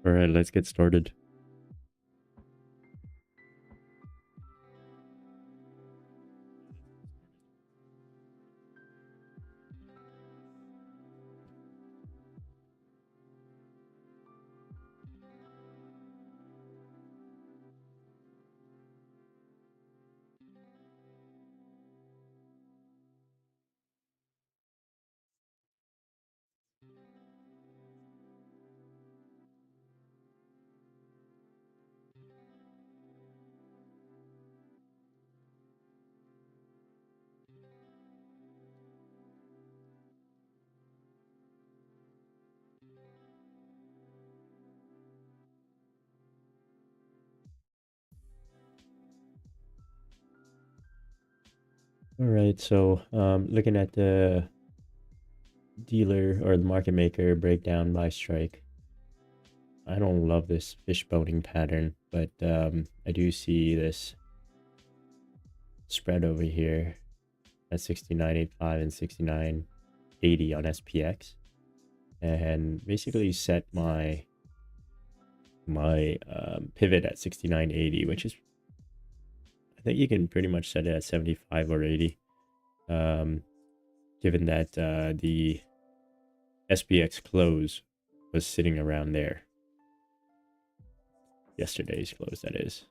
All right, let's get started. All right, so looking at the dealer or the market maker breakdown by strike. I don't love this fishboning pattern, but I do see this spread over here at 69.85 and 69.80 on SPX, and basically set my pivot at 69.80, which is, I think you can pretty much set it at 75 or 80, given that the SPX close was sitting around there. Yesterday's close, that is.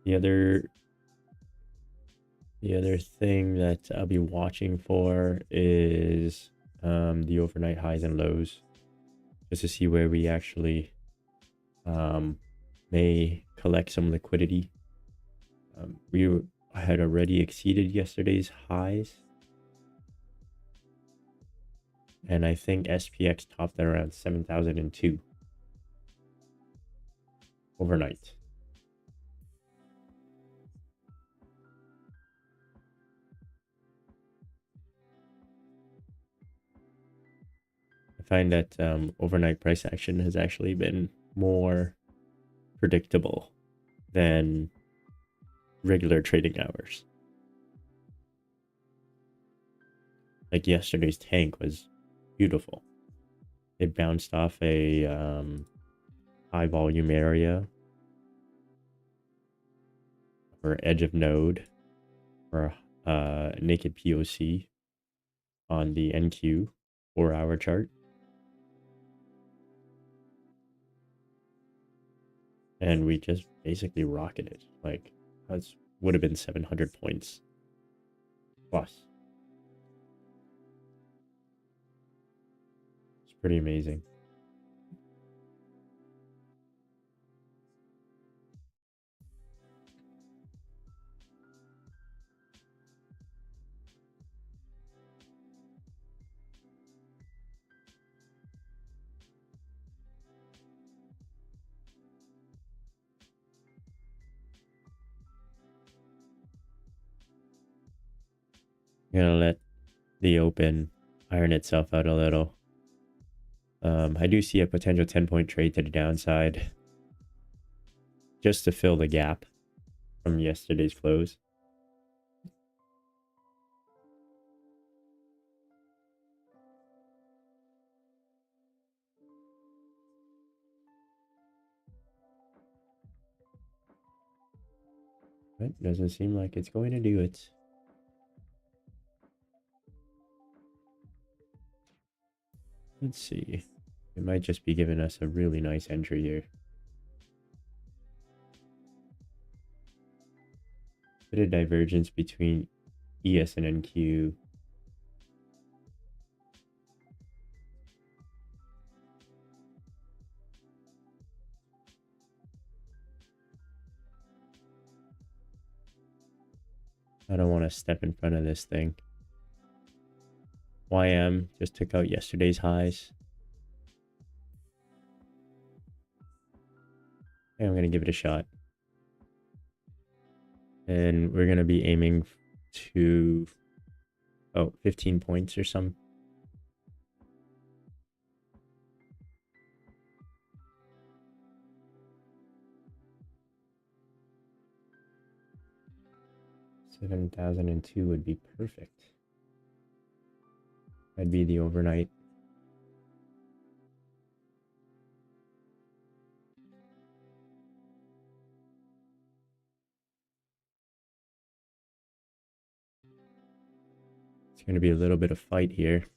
The other thing that I'll be watching for is the overnight highs and lows, just to see where we actually may collect some liquidity. We had already exceeded yesterday's highs, and I think SPX topped at around 7,002 overnight. I find that overnight price action has actually been more predictable than regular trading hours. Like yesterday's tank was beautiful. It bounced off a high volume area or edge of node or naked POC on the NQ 4-hour chart. And we just basically rocketed. Like, that would have been 700 points plus. It's pretty amazing. I'm gonna let the open iron itself out a little. I do see a potential 10-point trade to the downside just to fill the gap from yesterday's close. But doesn't seem like it's going to do it. Let's see. It might just be giving us a really nice entry here. Bit of divergence between ES and NQ. I don't want to step in front of this thing. YM just took out yesterday's highs. And I'm going to give it a shot. And we're going to be aiming to 15 points or some. 7,002 would be perfect. That'd be the overnight. It's going to be a little bit of fight here.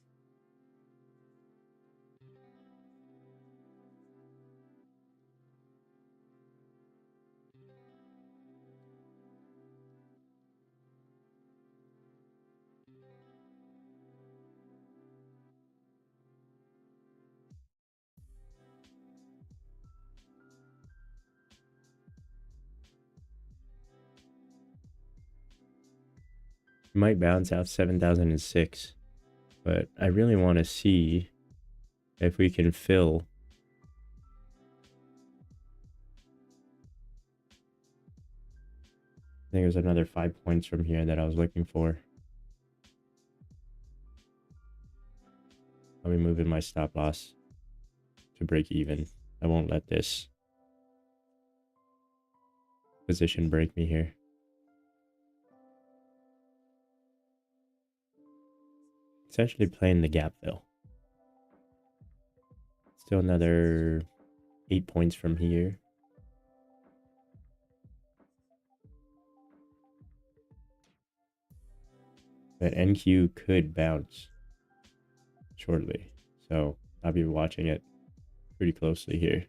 Might bounce out 7,006, but I really want to see if we can fill. I think there's another 5 points from here that I was looking for. I'll be moving my stop loss to break even. I won't let this position break me here. It's actually playing the gap fill. Still another 8 points from here. But NQ could bounce shortly, so I'll be watching it pretty closely here.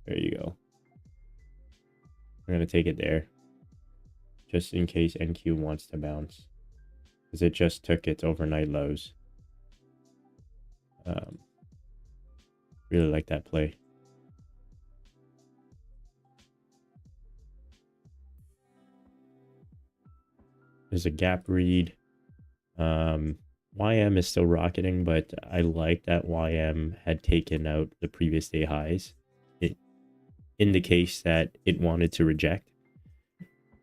There you go. I'm going to take it there, just in case NQ wants to bounce, because it just took its overnight lows. Really like that play. There's a gap read. YM is still rocketing, but I like that YM had taken out the previous day highs. It indicates that it wanted to reject.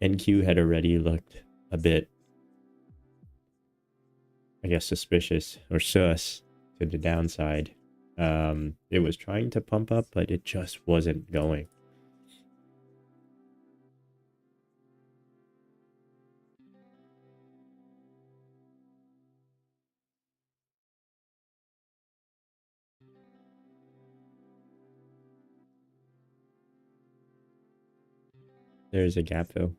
NQ had already looked a bit, I guess, suspicious or sus to the downside. It was trying to pump up, but it just wasn't going. There's a gap fill.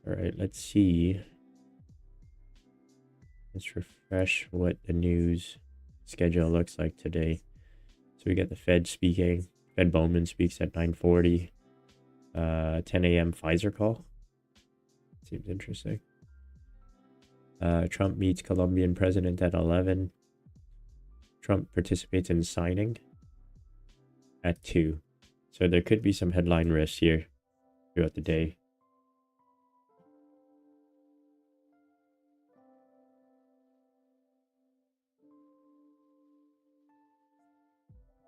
All right, let's see. Let's refresh what the news schedule looks like today. So we got the Fed speaking. Fed Bowman speaks at 9:40. 10 a.m. Pfizer call. Seems interesting. Trump meets Colombian president at 11. Trump participates in signing at 2. So there could be some headline risks here throughout the day.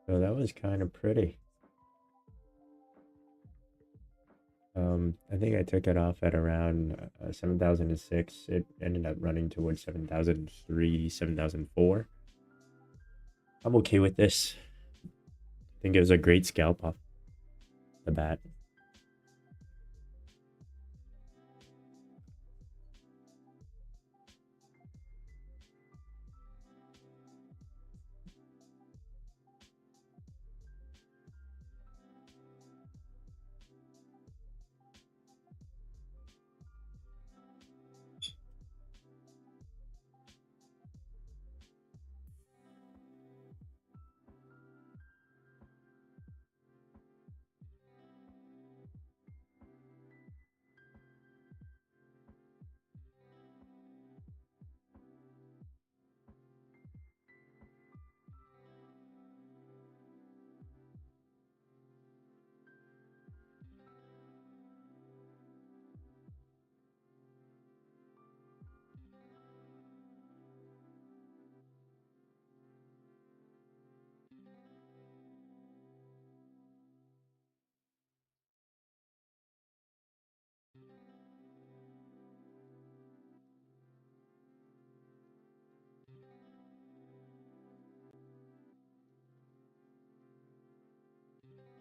So that was kind of pretty. I think I took it off at around 7,006. It ended up running towards 7,003, 7,004. I'm okay with this. I think it was a great scalp off the bat.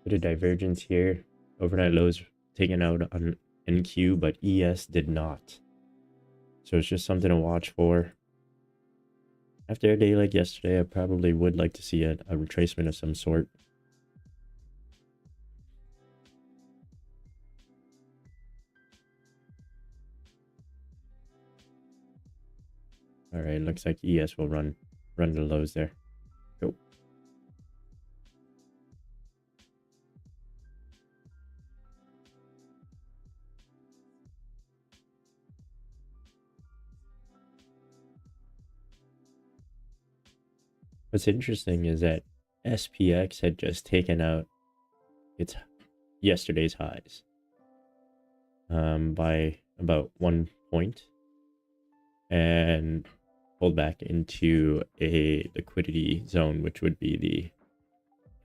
Bit of divergence here. Overnight lows taken out on NQ, but ES did not. So it's just something to watch for. After a day like yesterday, I probably would like to see a retracement of some sort. All right, looks like ES will run the lows there. Go. What's interesting is that SPX had just taken out its yesterday's highs by about 1 point and pulled back into a liquidity zone, which would be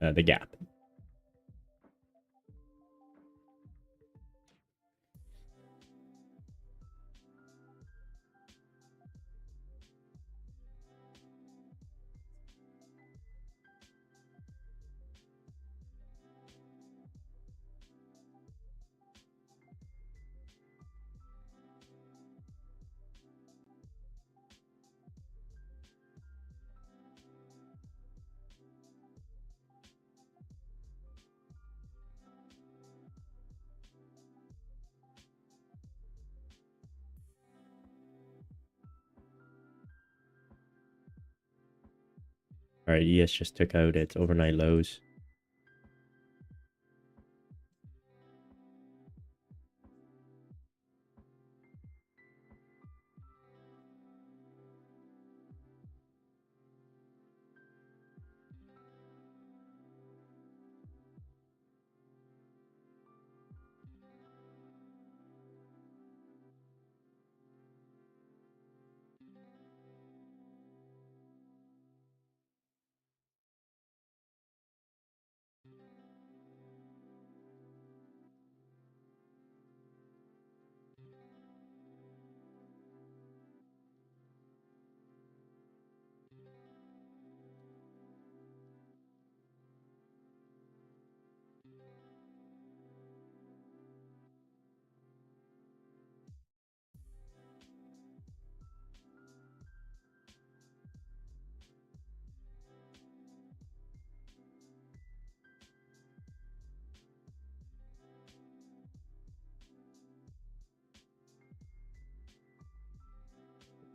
the gap. All right, ES just took out its overnight lows.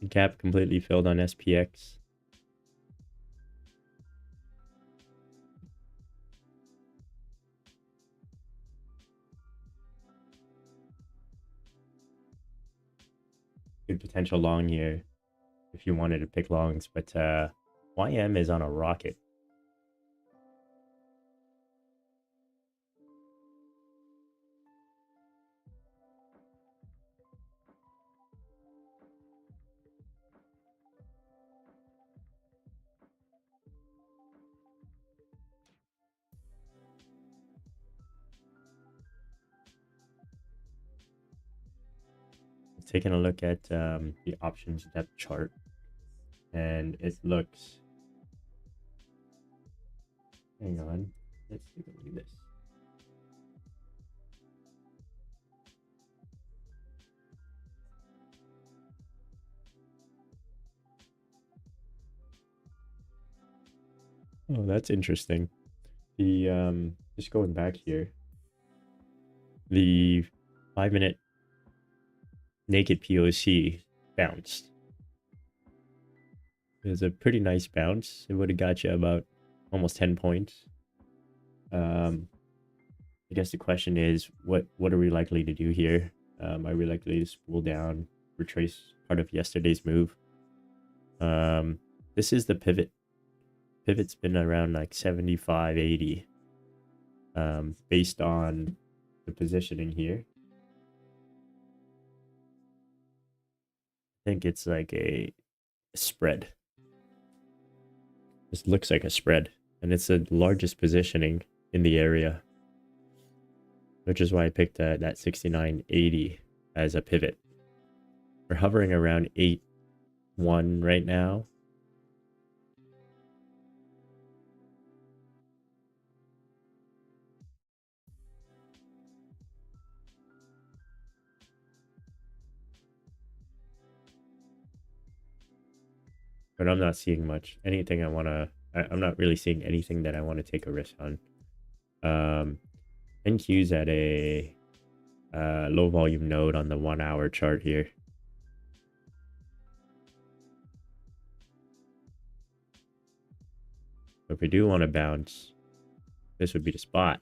The gap completely filled on SPX. Good potential long here if you wanted to pick longs, but YM is on a rocket. Taking a look at the options depth chart, and it looks, hang on, let's take a look at this. Oh, that's interesting. The just going back here, the 5-minute naked POC bounced. It was a pretty nice bounce. It would have got you about almost 10 points. I guess the question is, what are we likely to do here? Are we likely to spool down, retrace part of yesterday's move? This is the pivot. Pivot's been around like 75, 80. Based on the positioning here. I think it's like a spread. This looks like a spread, and it's the largest positioning in the area, which is why I picked that 69.80 as a pivot. We're hovering around 8.1 right now. but I'm not seeing much. Anything I'm not really seeing anything that I want to take a risk on. NQ's at a low volume node on the 1 hour chart here. So if we do want to bounce, this would be the spot.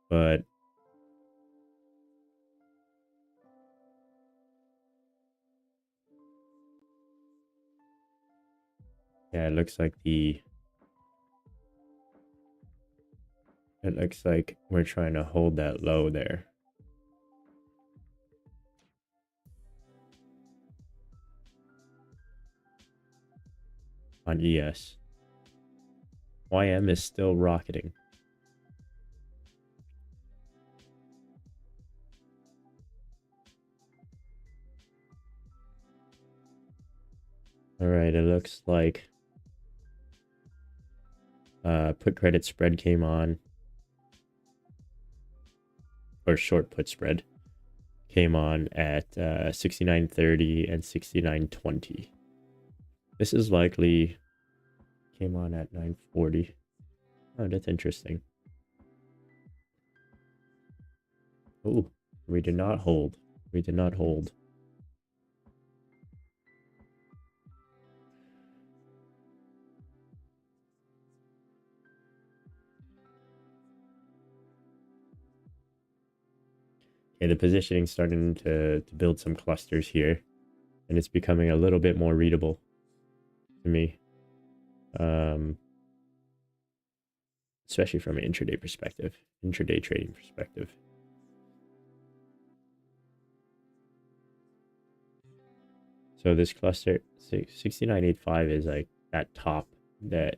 But yeah, it looks like we're trying to hold that low there. On ES. YM is still rocketing. All right, it looks like put credit spread came on, or short put spread came on at 69.30 and 69.20. This is likely came on at 9.40. Oh, that's interesting. Oh, we did not hold. We did not hold. Okay, the positioning's starting to build some clusters here, and it's becoming a little bit more readable to me. Especially from an intraday perspective, intraday trading perspective. So this cluster 69.85 is like that top that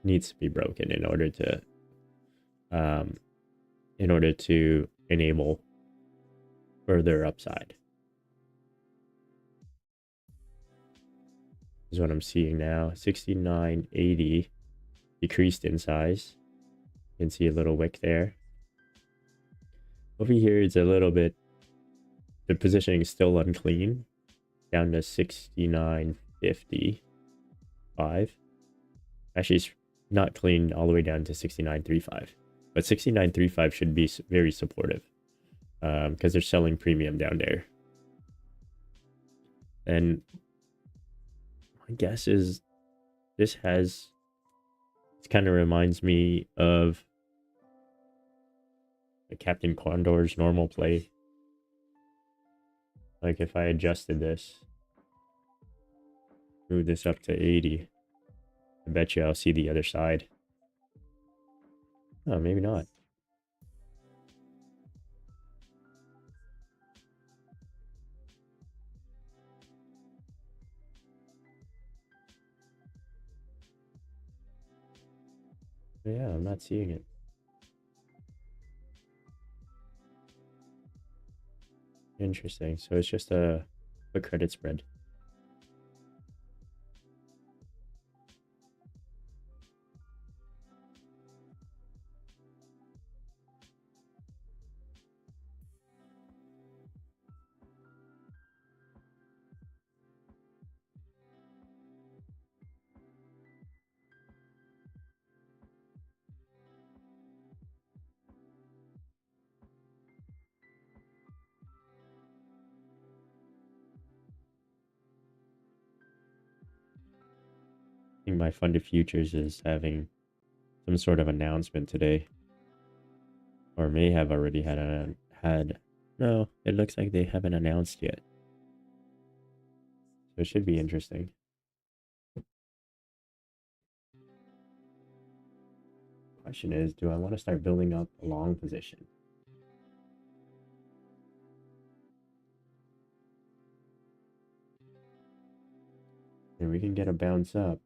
needs to be broken in order to enable further upside. Is what I'm seeing now. 69.80 decreased in size. You can see a little wick there. Over here it's a little bit, the positioning is still unclean, down to 69.55. Actually, it's not clean all the way down to 69.35, but 69.35 should be very supportive because they're selling premium down there. And my guess is this kind of reminds me of Captain Condor's normal play. Like if I adjusted this, move this up to 80, I bet you I'll see the other side. Oh, maybe not. Yeah, I'm not seeing it. Interesting. So it's just a credit spread. I think my funded futures is having some sort of announcement today, or may have already had. No, it looks like they haven't announced yet. So it should be interesting. Question is, do I want to start building up a long position? And we can get a bounce up.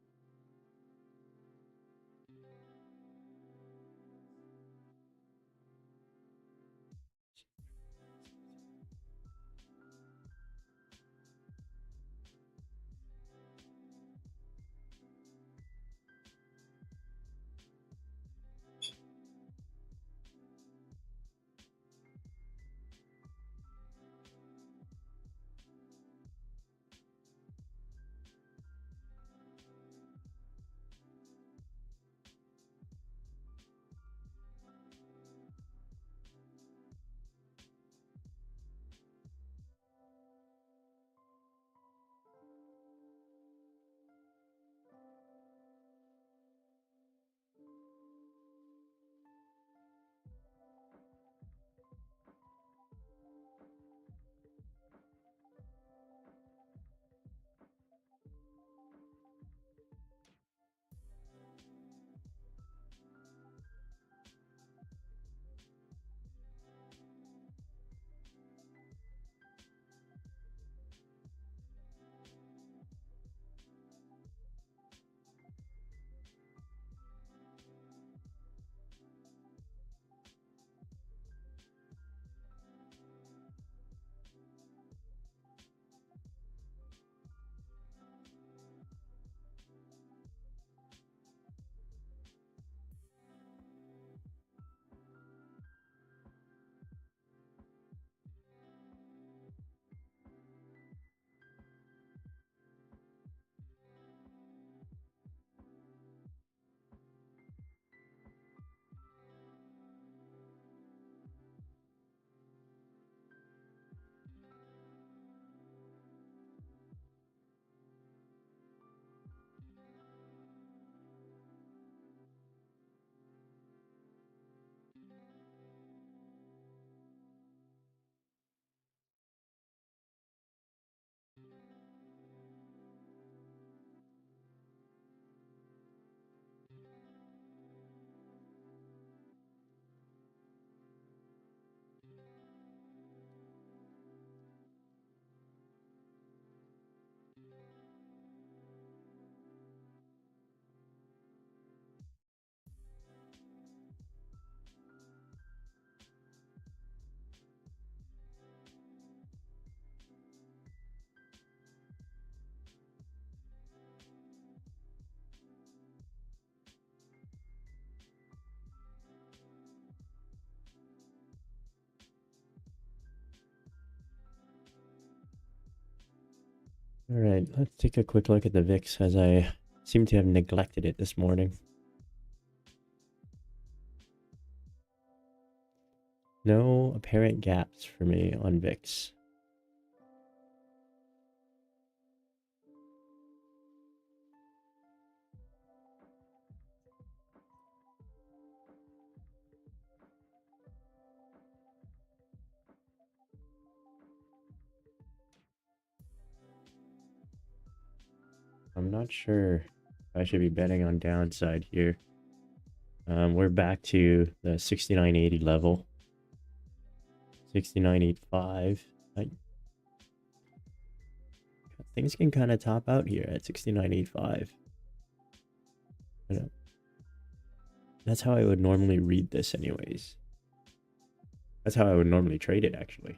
All right, let's take a quick look at the VIX as I seem to have neglected it this morning. No apparent gaps for me on VIX. I'm not sure if I should be betting on downside here. We're back to the 69.80 level. 69.85. Things can kind of top out here at 69.85. That's how I would normally read this anyways. That's how I would normally trade it, actually.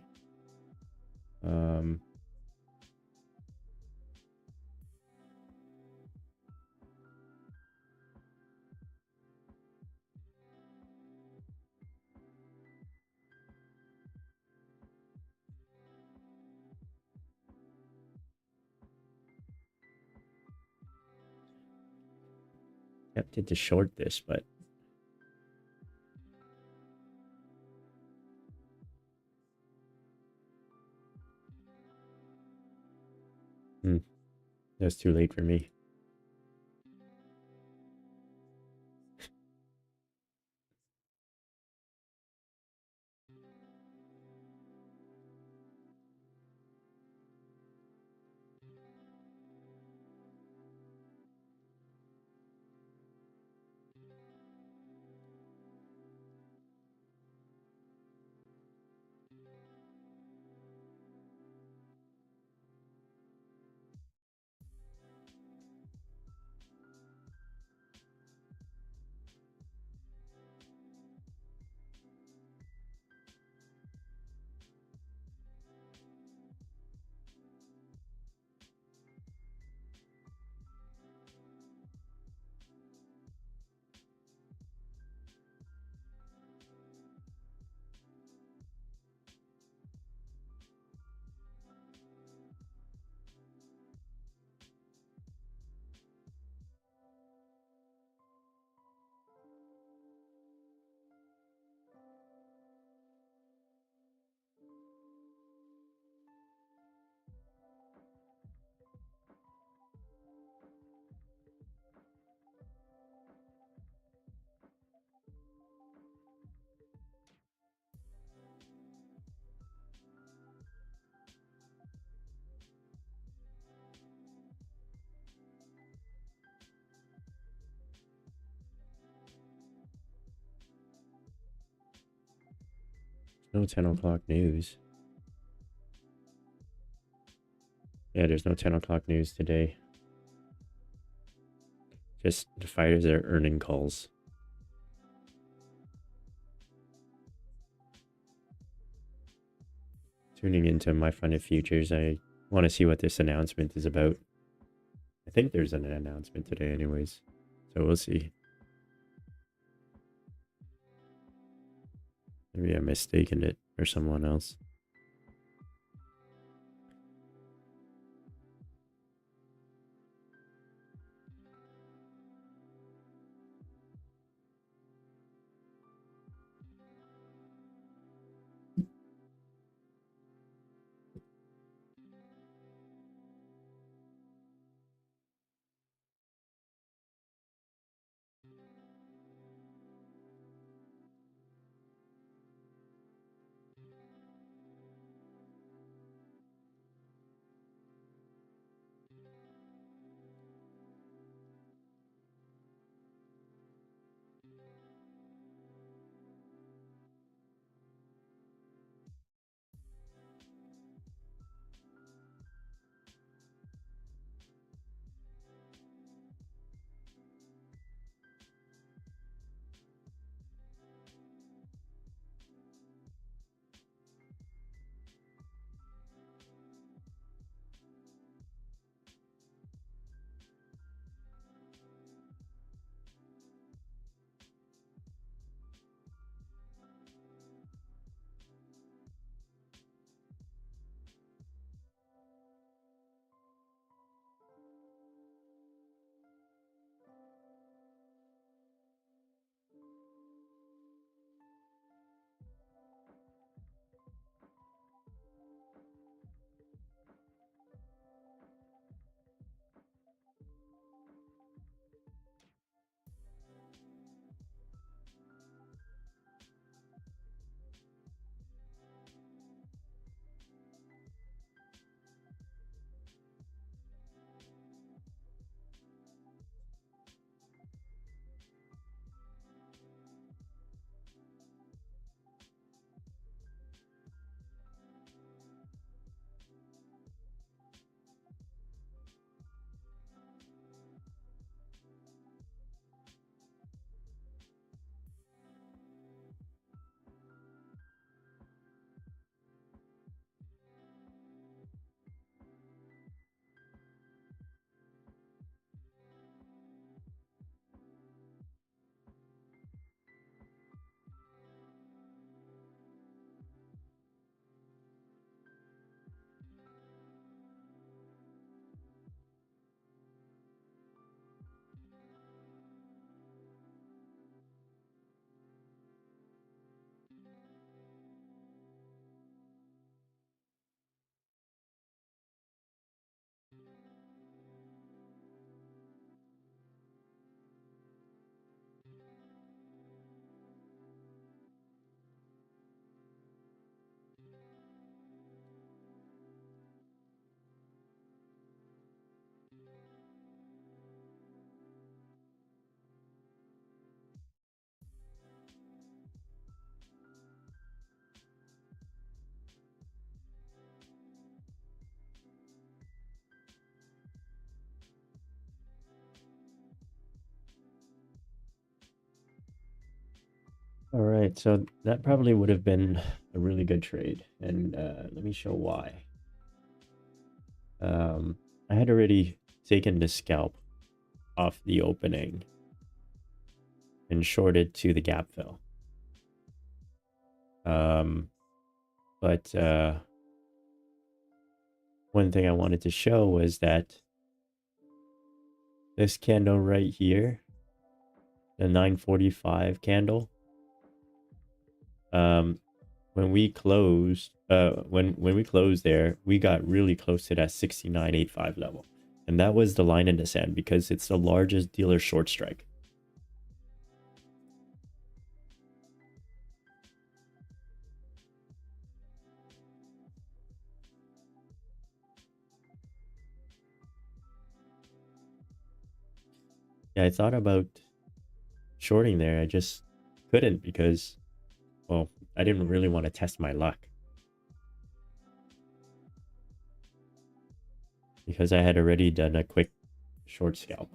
Tempted to short this, but that's too late for me. No 10 o'clock news. Yeah, there's no 10 o'clock news today. Just the fighters are earning calls. Tuning into my funded futures, I want to see what this announcement is about. I think there's an announcement today anyways, so we'll see. Maybe I'm mistaken it for someone else. All right, so that probably would have been a really good trade, and let me show why. I had already taken the scalp off the opening and shorted to the gap fill. But one thing I wanted to show was that this candle right here, the 945 candle, when we closed, when we closed there, we got really close to that 69.85 level, and that was the line in the sand because it's the largest dealer short strike. Yeah, I thought about shorting there. I just couldn't because, well, I didn't really want to test my luck because I had already done a quick short scalp.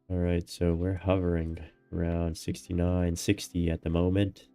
All right, so we're hovering around 69.60 at the moment.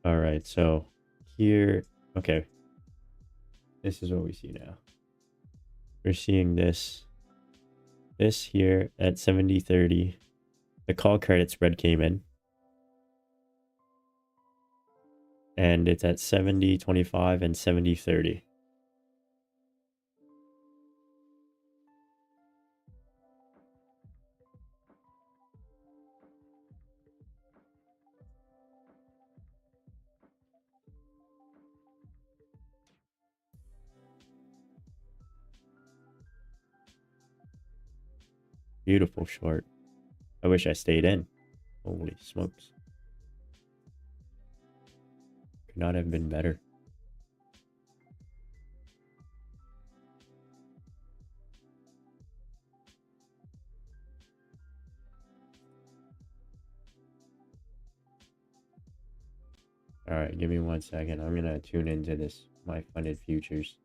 All right, so here, okay, this is what we see now. We're seeing this here at 70.30. The call credit spread came in, and it's at 70.25 and 70.30. Beautiful short. I wish I stayed in. Holy smokes. Could not have been better. All right, give me 1 second. I'm gonna tune into this, my funded futures.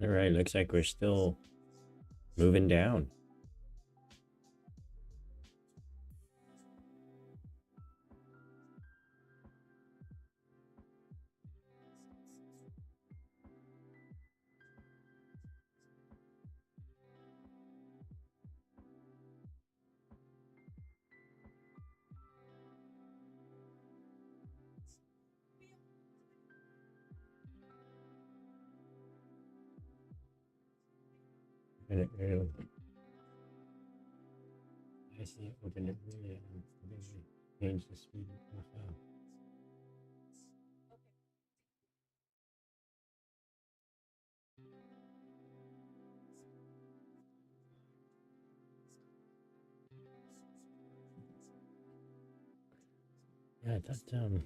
All right, looks like we're still moving down. And it really, I see it open it really change the speed profile. Yeah, that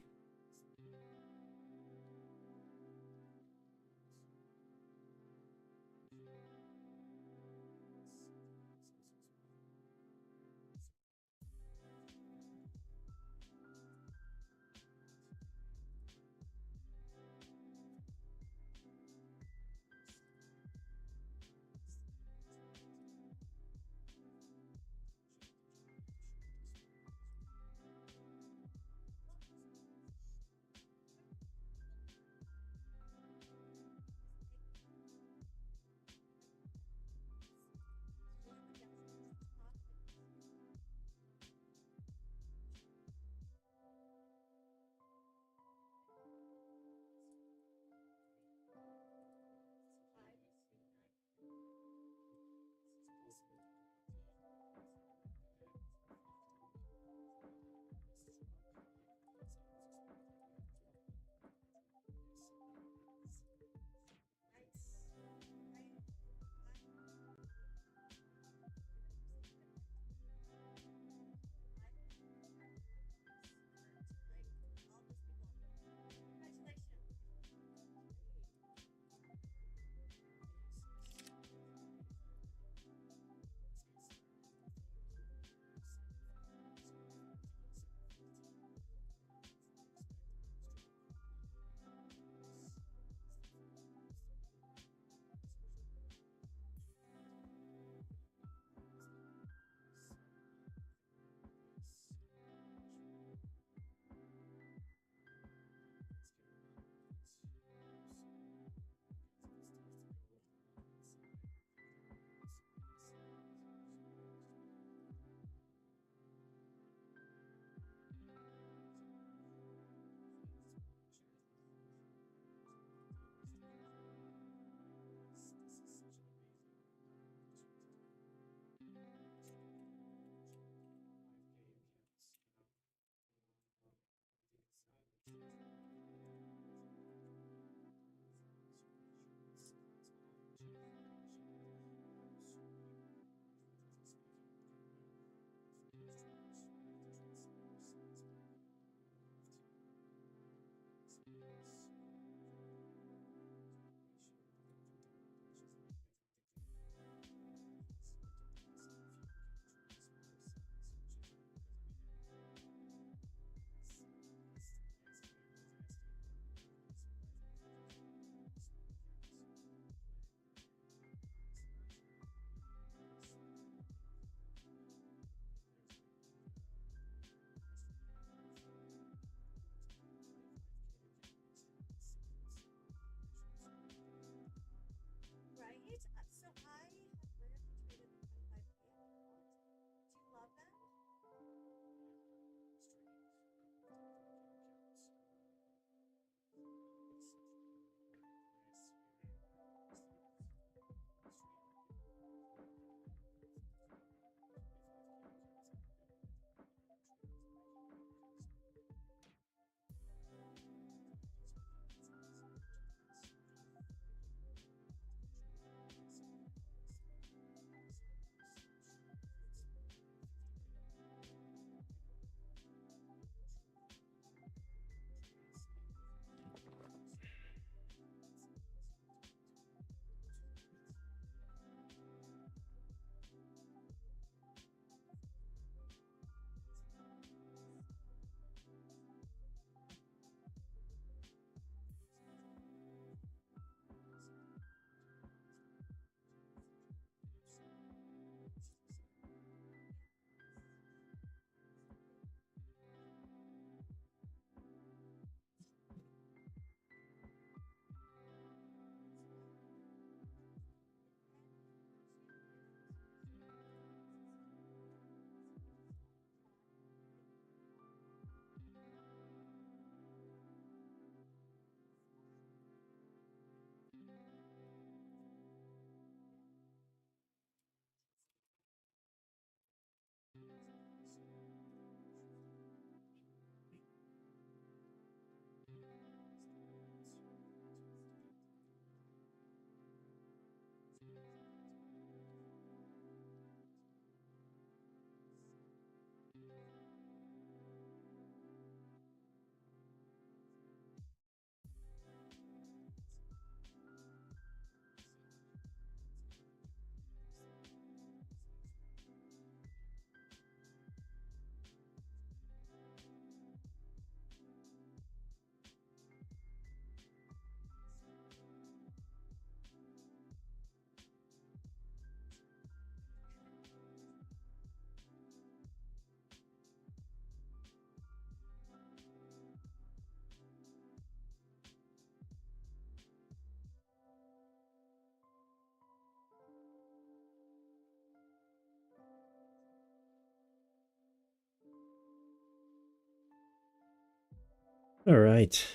All right.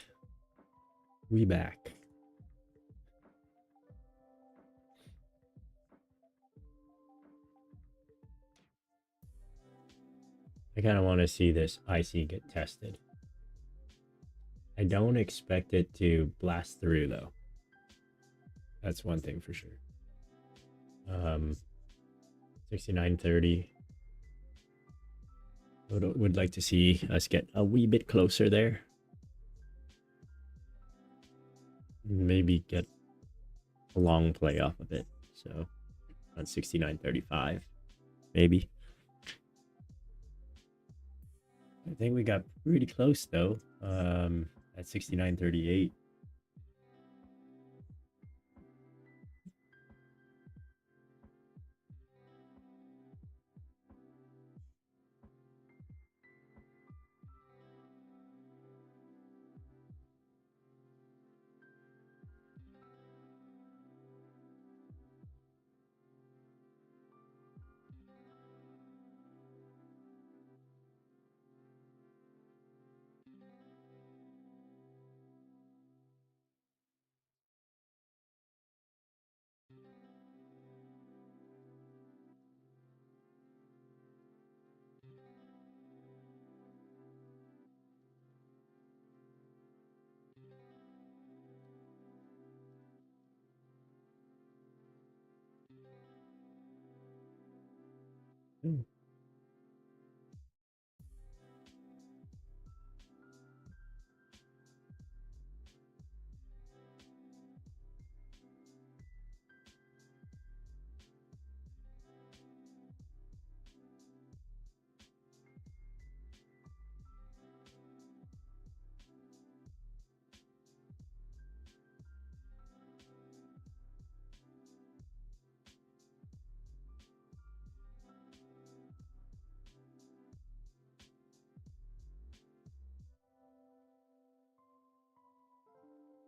We back. I kind of want to see this IC get tested. I don't expect it to blast through though. That's one thing for sure. 6930. Would like to see us get a wee bit closer there. Maybe get a long play off of it. So on 6935, maybe. I think we got pretty close though. At 6938.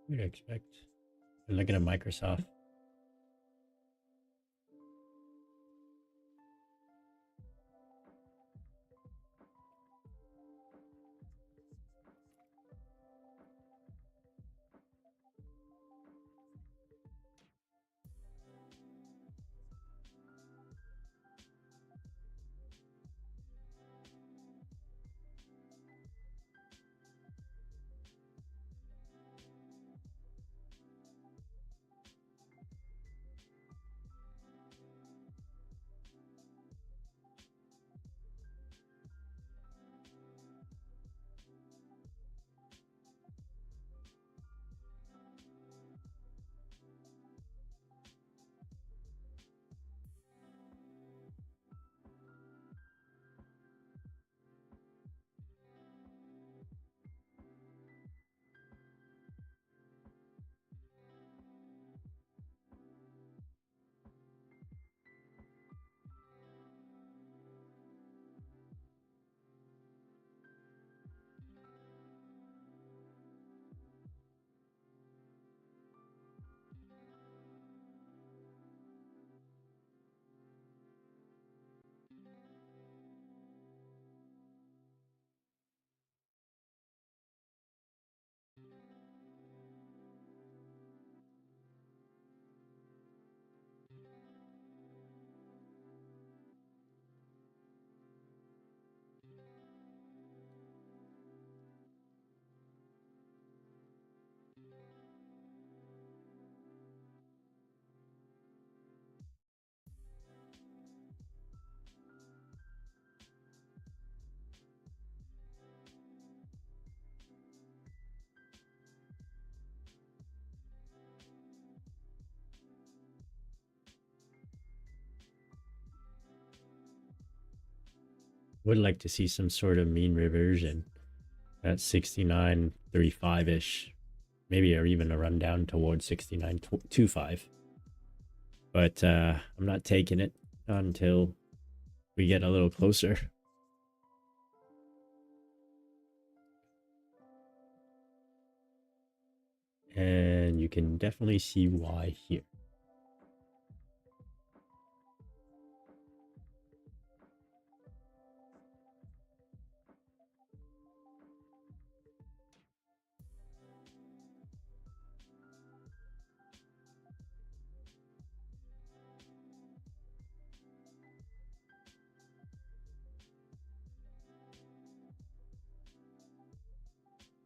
What do you expect? We're looking at Microsoft. Would like to see some sort of mean reversion at 6935-ish. Maybe or even a rundown towards 6925. But I'm not taking it until we get a little closer. And you can definitely see why here.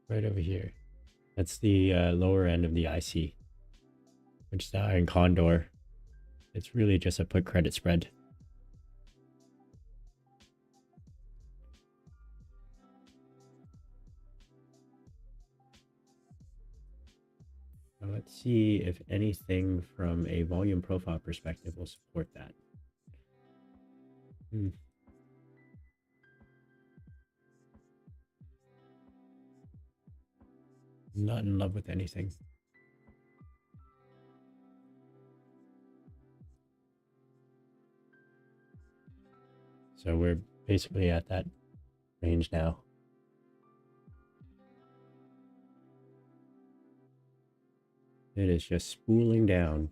Right over here. That's the lower end of the IC, which is the iron condor. It's really just a put credit spread. Now let's see if anything from a volume profile perspective will support that. Not in love with anything. So we're basically at that range now. It is just spooling down.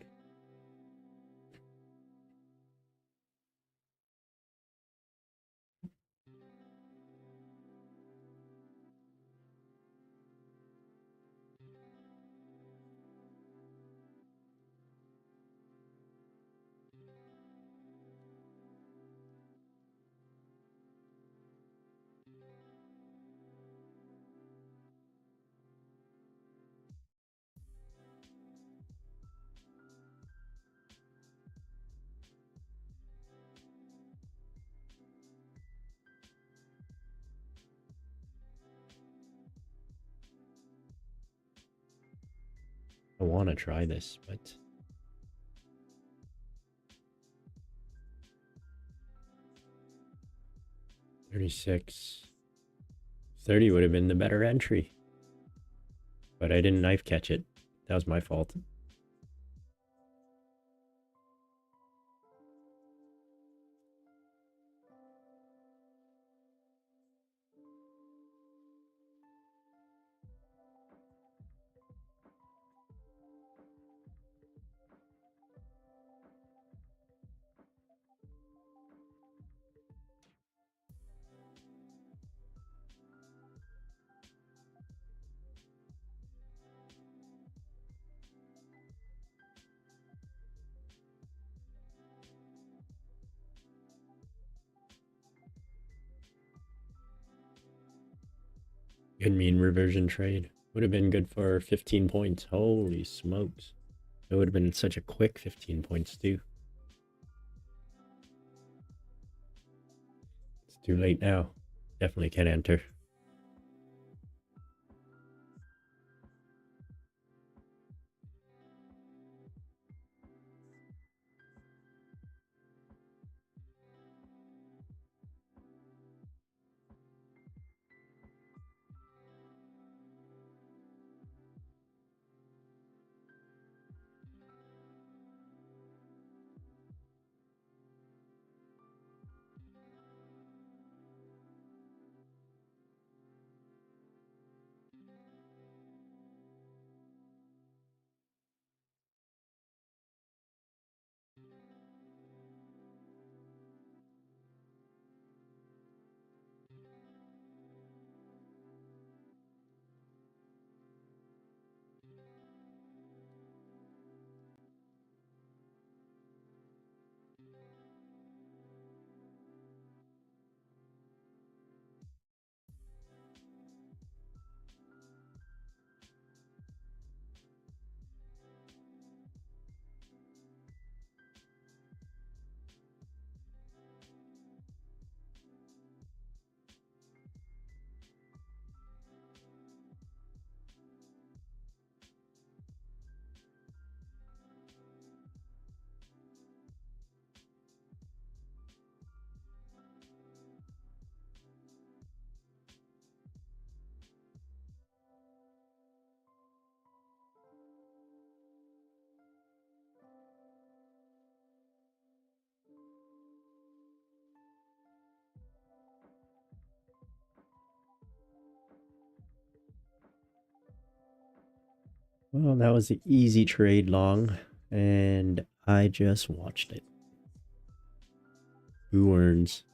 I want to try this, but 36, 30 would have been the better entry. But I didn't knife catch it. That was my fault. Good mean reversion trade. Would have been good for 15 points. Holy smokes. It would have been such a quick 15 points too. It's too late now. Definitely can't enter. Well, that was an easy trade long, and I just watched it. Who earns?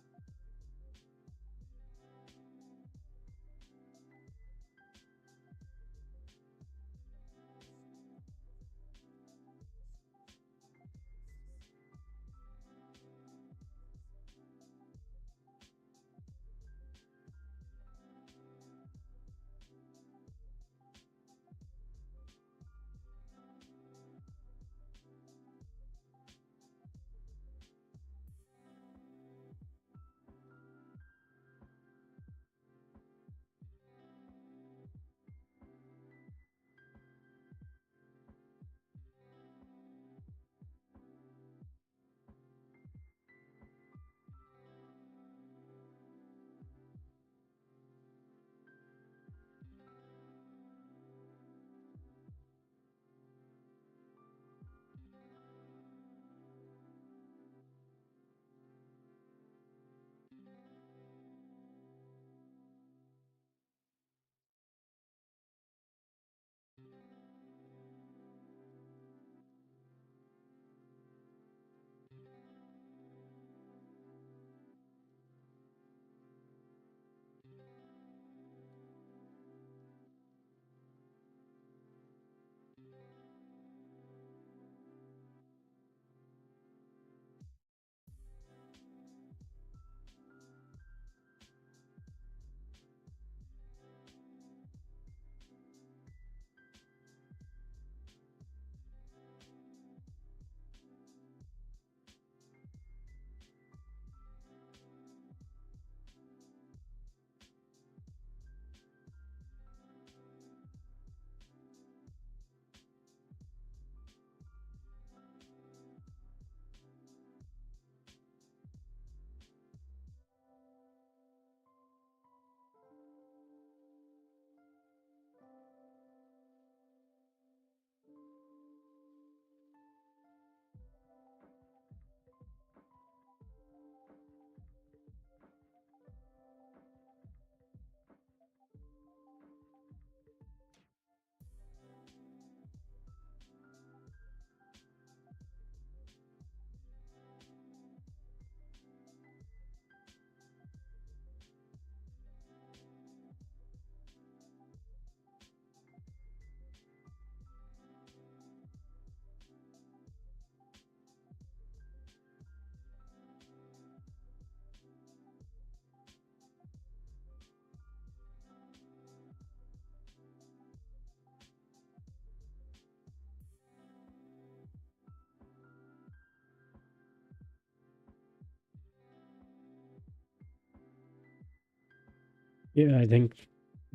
Yeah, I think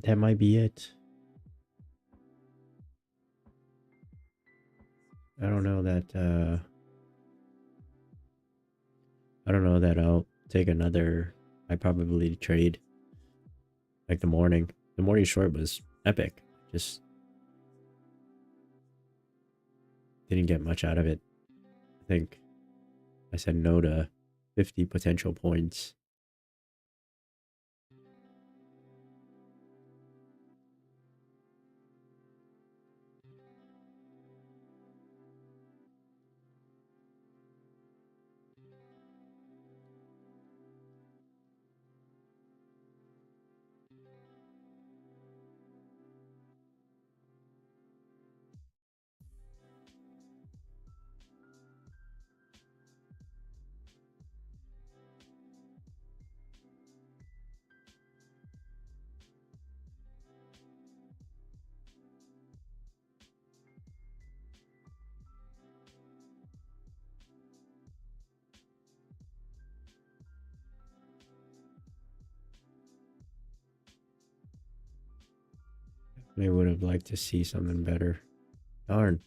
that might be it. I don't know that I'll take another high probability trade like the morning. The morning short was epic. Just didn't get much out of it. I think I said no to 50 potential points. I would have liked to see something better. Darn.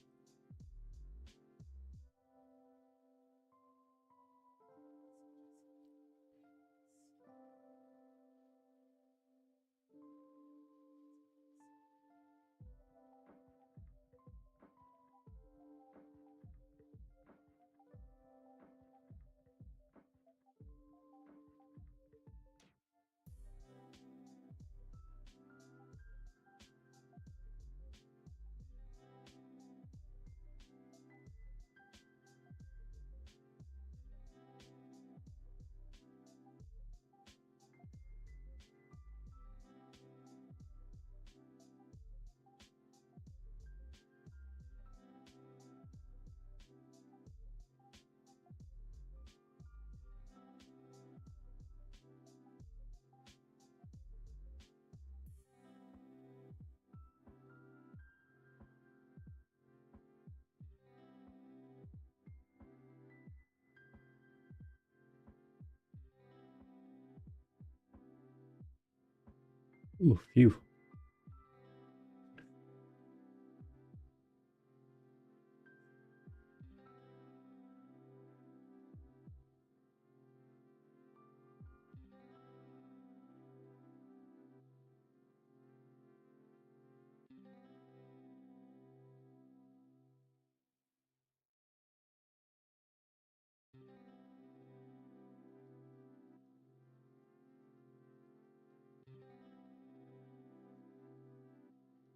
Ooh, phew.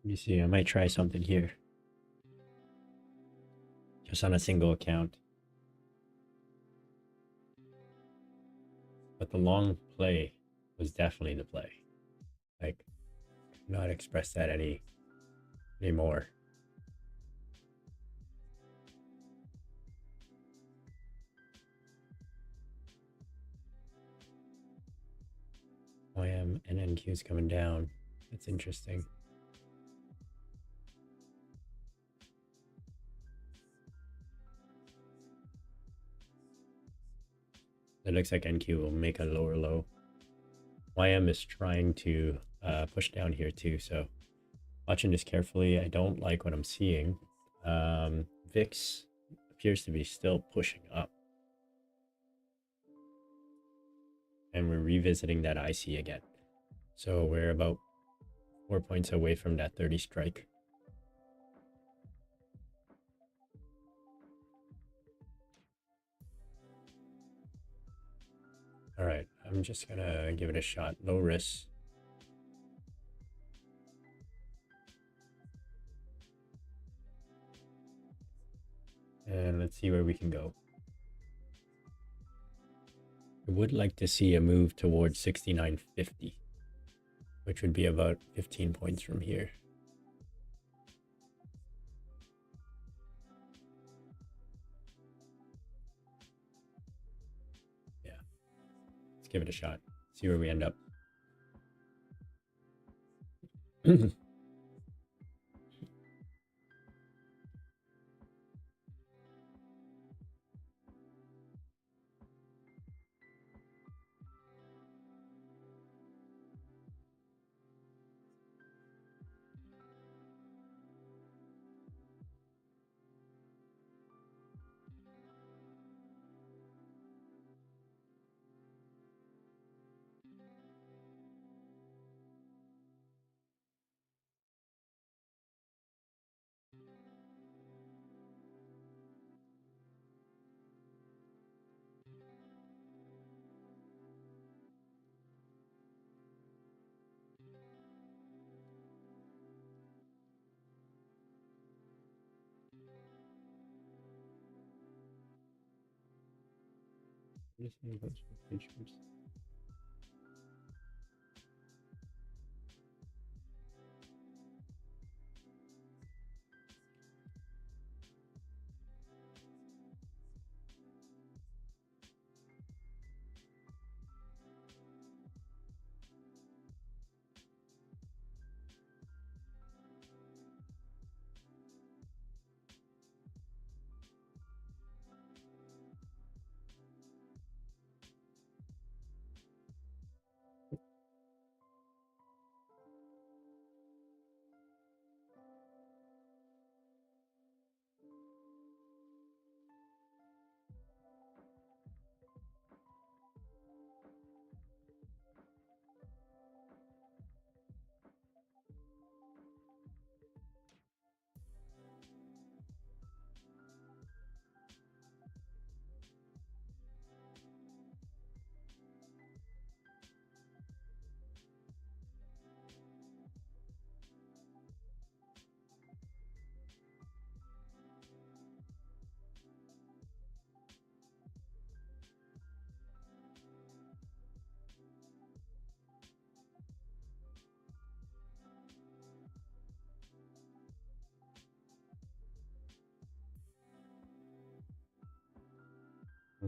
Let me see. I might try something here. Just on a single account. But the long play was definitely the play. Like, not express that anymore. YM and NQ is coming down. That's interesting. It looks like NQ will make a lower low. YM is trying to push down here too, so watching this carefully. I don't like what I'm seeing. VIX appears to be still pushing up. And we're revisiting that IC again. So we're about 4 points away from that 30 strike. All right, I'm just gonna give it a shot. Low risk. And let's see where we can go. I would like to see a move towards 69.50, which would be about 15 points from here. Yeah, let's give it a shot. See where we end up. As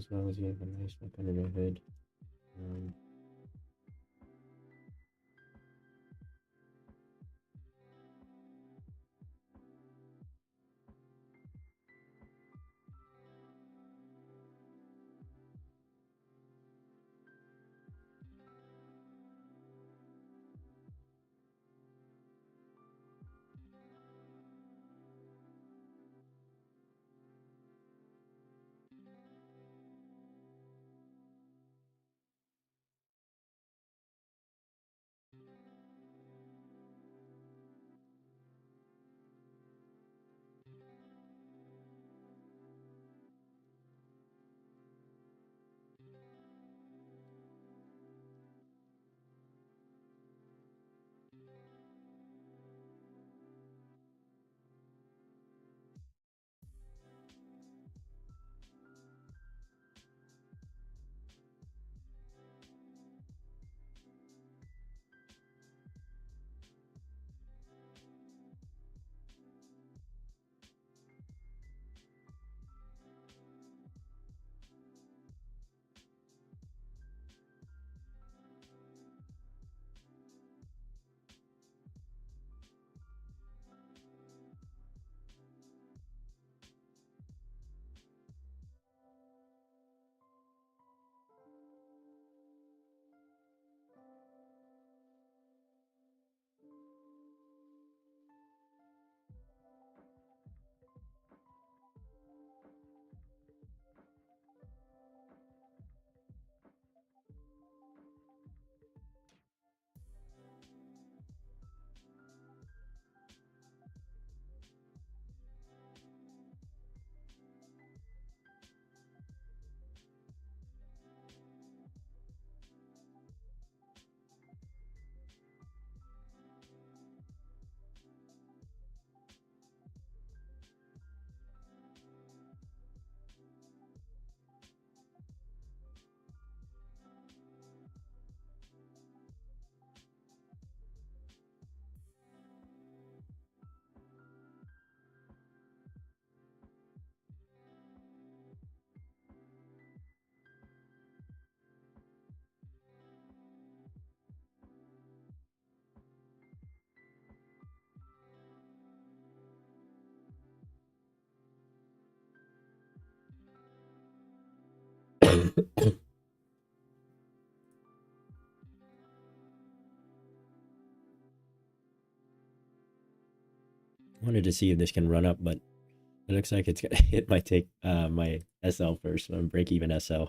long as you have a nice look under my hood. Wanted to see if this can run up, but it looks like it's gonna hit my my SL first. So I'm break even SL.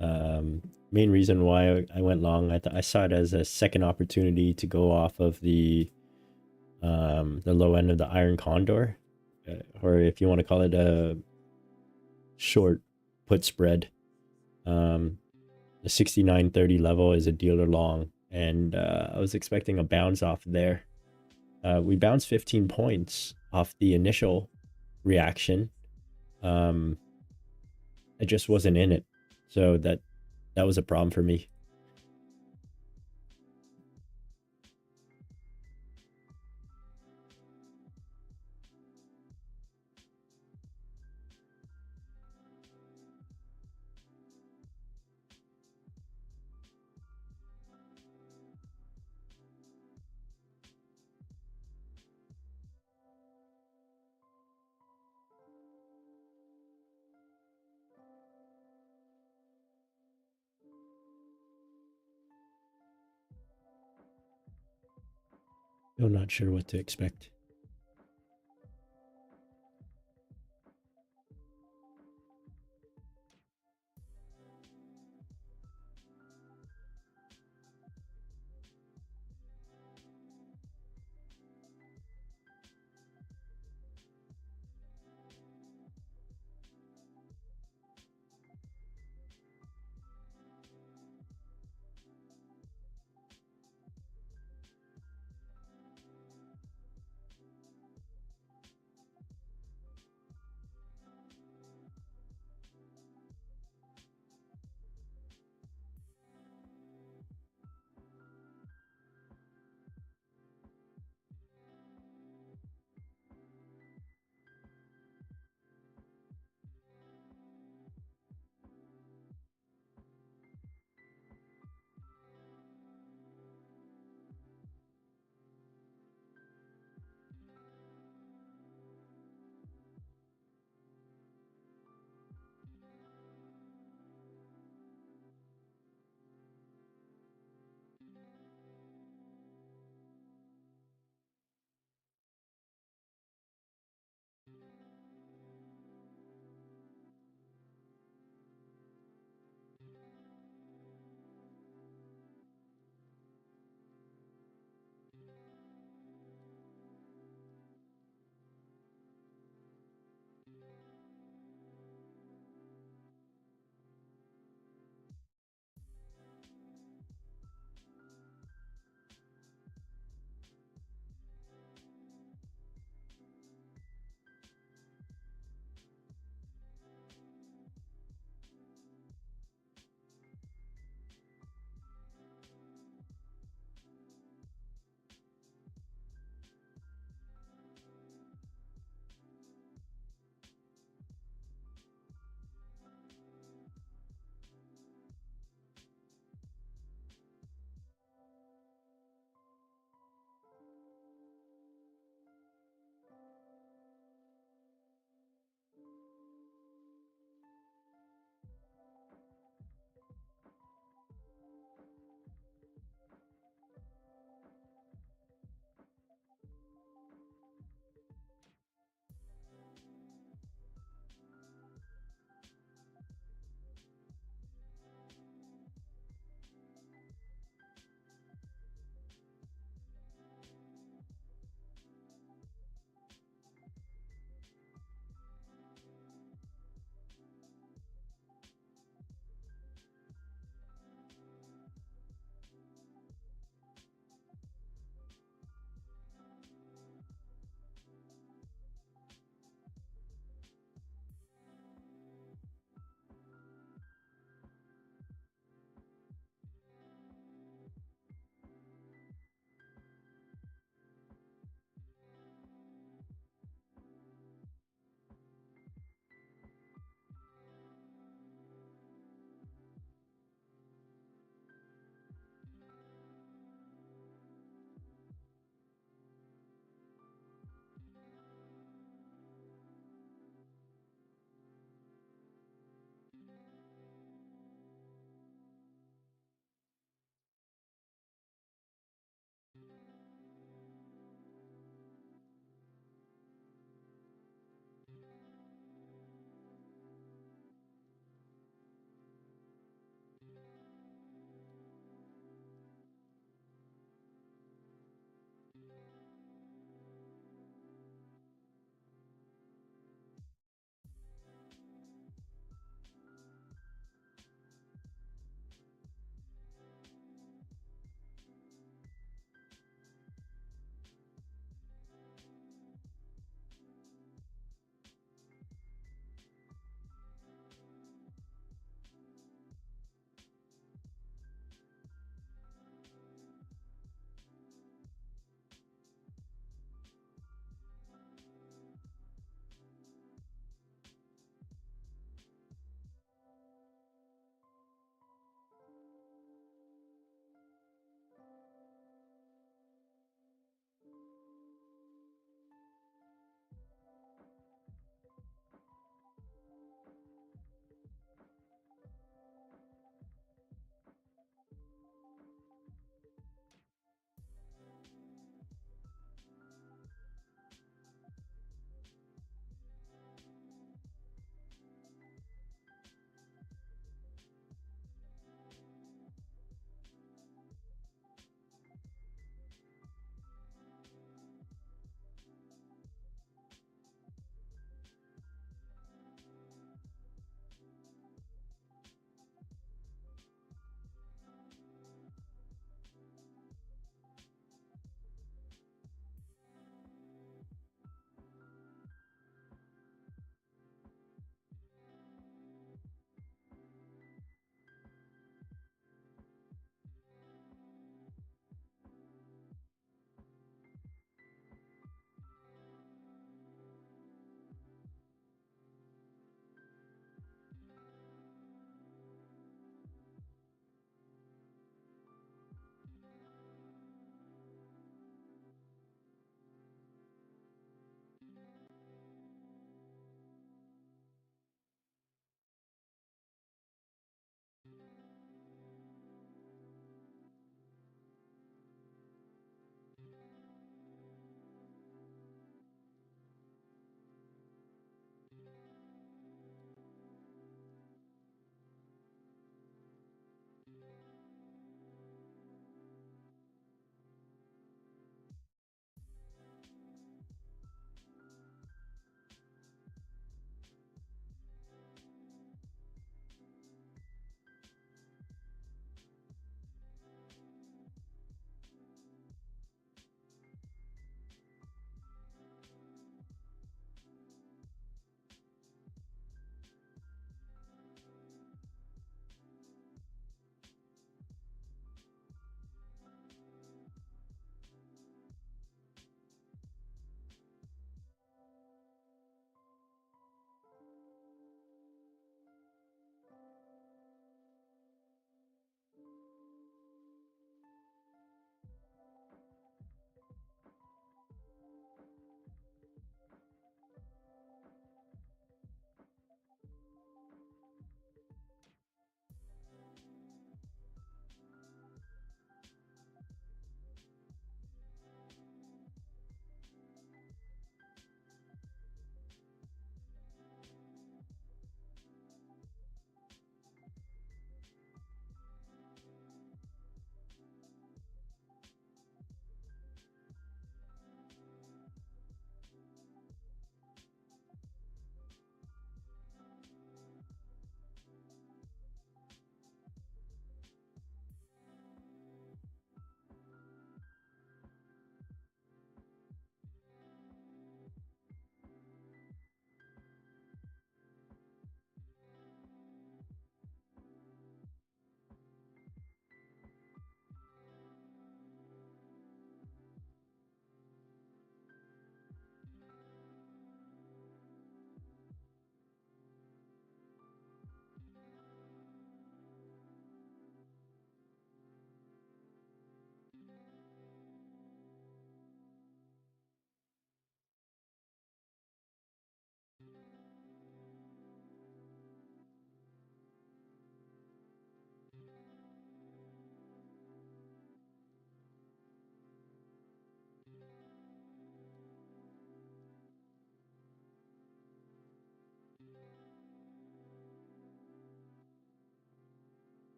Main reason why I went long, I saw it as a second opportunity to go off of the low end of the iron condor, or if you want to call it a short put spread. The 69.30 level is a dealer long, and I was expecting a bounce off there. We bounced 15 points off the initial reaction. I just wasn't in it. So that was a problem for me. I'm not sure what to expect.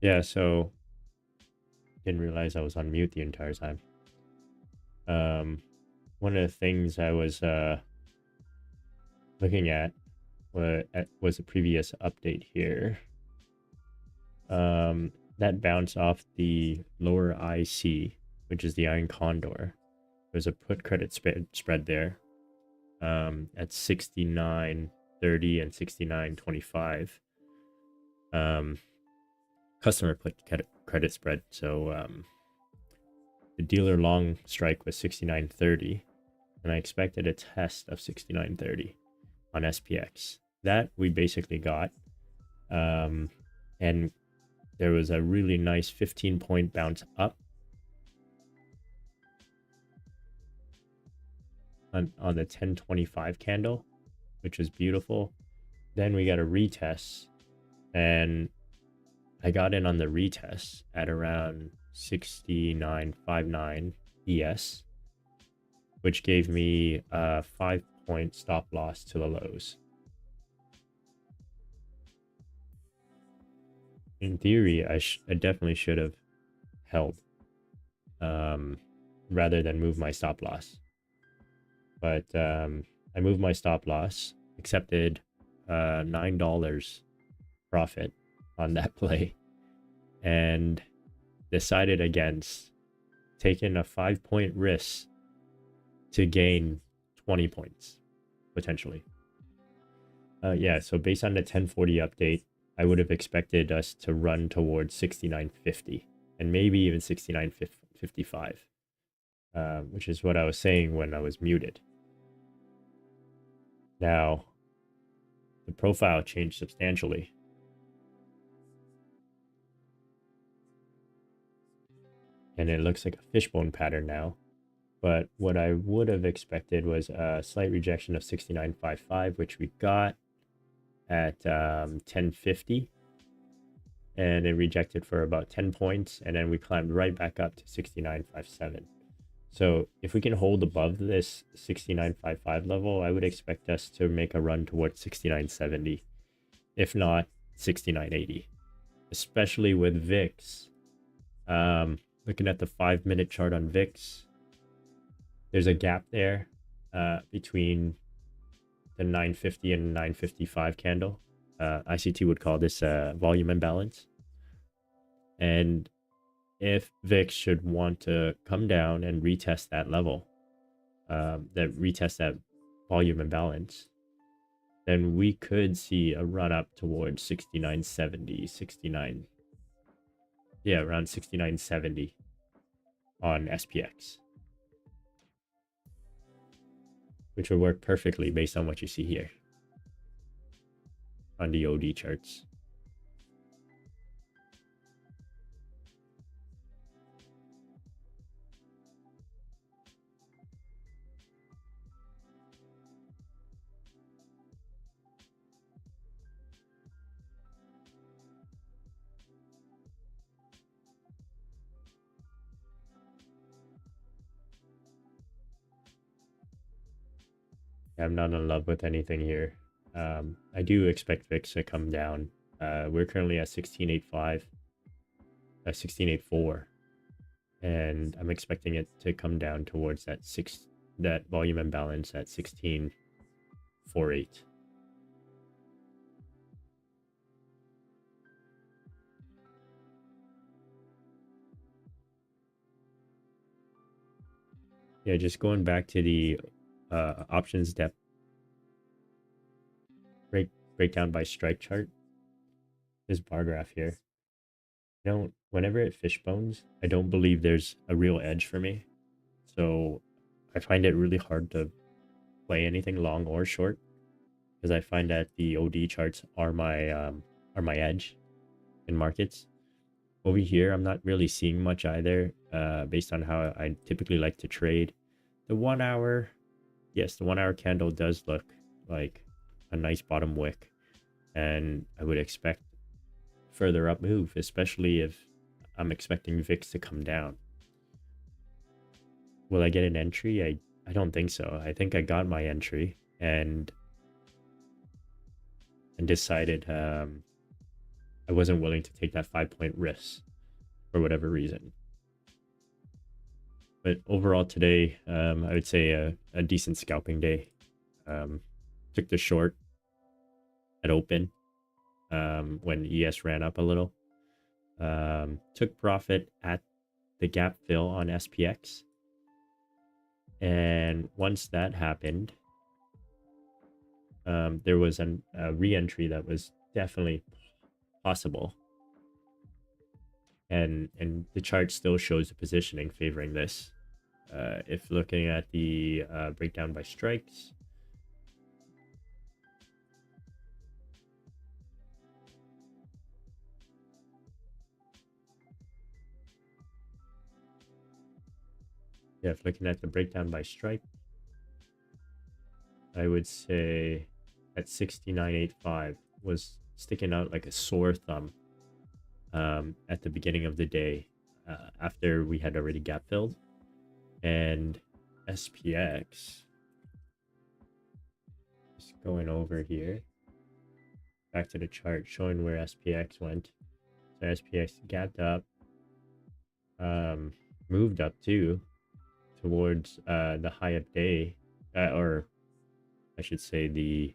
Yeah, so didn't realize I was on mute the entire time. One of the things I was looking at was a previous update here. That bounced off the lower IC, which is the Iron Condor. There's a put credit spread there at 69.30 and 69.25. Customer put credit spread. So the dealer long strike was 69.30, and I expected a test of 69.30 on SPX. That we basically got. And there was a really nice 15-point bounce up on the 1025 candle, which was beautiful. Then we got a retest, and I got in on the retest at around 69.59 ES, which gave me a 5-point stop loss to the lows. In theory, I definitely should have held rather than move my stop loss. But I moved my stop loss, accepted $9 profit on that play, and decided against taking a 5-point risk to gain 20 points, potentially. Yeah, so based on the 1040 update, I would have expected us to run towards 69.50 and maybe even 69.55, which is what I was saying when I was muted. Now, the profile changed substantially. And it looks like a fishbone pattern now. But what I would have expected was a slight rejection of 69.55, which we got at 1050, and it rejected for about 10 points, and then we climbed right back up to 69.57. So if we can hold above this 69.55 level, I would expect us to make a run towards 69.70, if not 69.80, especially with VIX. Looking at the 5-minute chart on VIX, there's a gap there between the 950 and 955 candle. ICT would call this a volume imbalance. And if VIX should want to come down and retest that level, retest that volume imbalance, then we could see a run up towards 69.70, 69. Yeah, around 69.70 on SPX, which would work perfectly based on what you see here on the OD charts. I'm not in love with anything here. I do expect VIX to come down. We're currently at 16.85, 16.84, and I'm expecting it to come down towards that volume imbalance at 16.48. Yeah, just going back to the options depth breakdown by strike chart. This bar graph here. Whenever it fishbones, I don't believe there's a real edge for me. So I find it really hard to play anything long or short, because I find that the OD charts are my edge in markets. Over here, I'm not really seeing much either, based on how I typically like to trade. The 1 hour, yes, the 1 hour candle does look like a nice bottom wick, and I would expect further up move, especially if I'm expecting VIX to come down. Will I get an entry? I don't think so. I think I got my entry and decided I I wasn't willing to take that 5-point risk for whatever reason. But overall today, I would say a decent scalping day. Took the short at open when ES ran up a little. Took profit at the gap fill on SPX. And once that happened, there was a re-entry that was definitely possible. And the chart still shows the positioning favoring this. If looking at the breakdown by strikes, yeah, if looking at the breakdown by strike, I would say at 69.85 was sticking out like a sore thumb at the beginning of the day after we had already gap filled. And SPX, just going over here, back to the chart showing where SPX went. So SPX gapped up, moved up too towards the high of day, or I should say the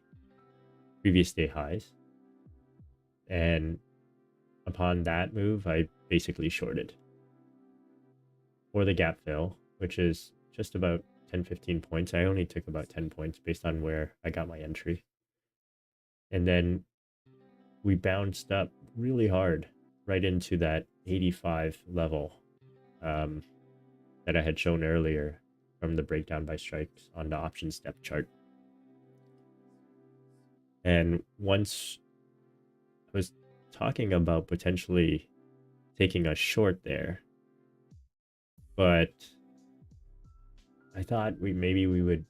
previous day highs. And upon that move, I basically shorted for the gap fill, which is just about 10-15 points. I only took about 10 points based on where I got my entry. And then we bounced up really hard right into that 85 level that I had shown earlier from the breakdown by strikes on the option step chart. And once I was talking about potentially taking a short there, but I thought maybe we would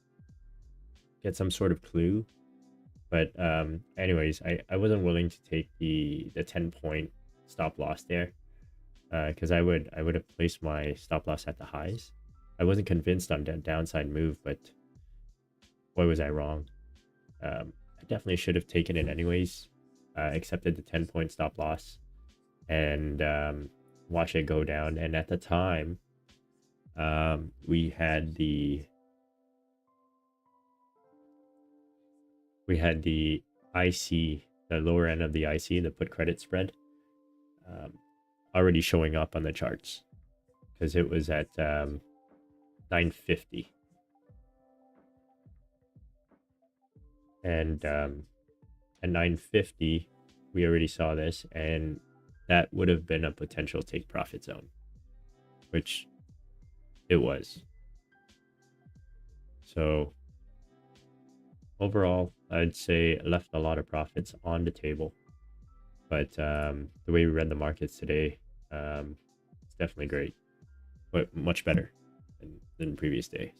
get some sort of clue. But anyways, I wasn't willing to take the 10-point stop loss there because I would have placed my stop loss at the highs. I wasn't convinced on that downside move, but boy was I wrong. I definitely should have taken it anyways, accepted the 10-point stop loss and watch it go down. And at the time, we had the IC, the lower end of the IC, the put credit spread, already showing up on the charts because it was at 950. And at 950, we already saw this, and that would have been a potential take profit zone, which it was. So overall, I'd say I left a lot of profits on the table, but the way we read the markets today, it's definitely great, but much better than previous days.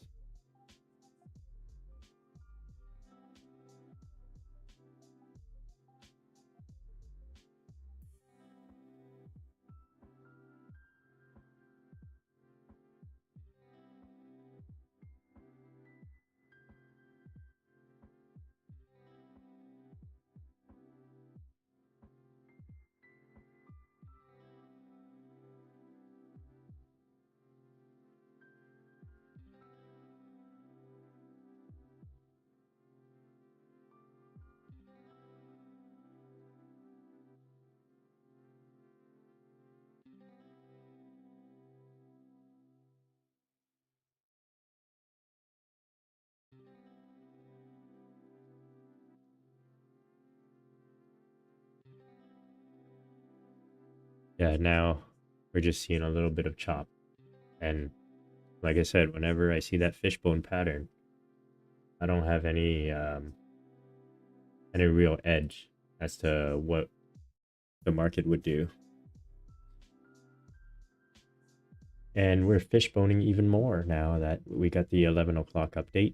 Yeah, now we're just seeing a little bit of chop. And like I said, whenever I see that fishbone pattern, I don't have any real edge as to what the market would do. And we're fishboning even more now that we got the 11 o'clock update.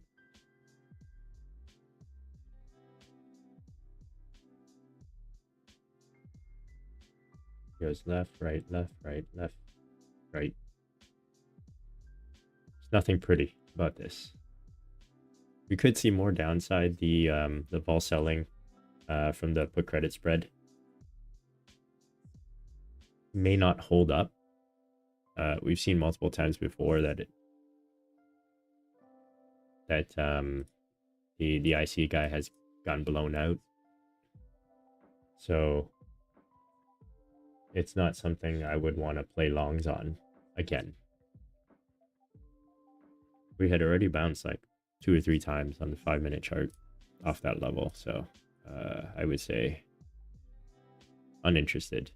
Goes left, right, left, right, left, right. There's nothing pretty about this. We could see more downside, the vol selling from the put credit spread. may not hold up. We've seen multiple times before that the IC guy has gotten blown out. So it's not something I would want to play longs on again. We had already bounced like 2 or 3 times on the 5-minute chart off that level. So I would say uninterested.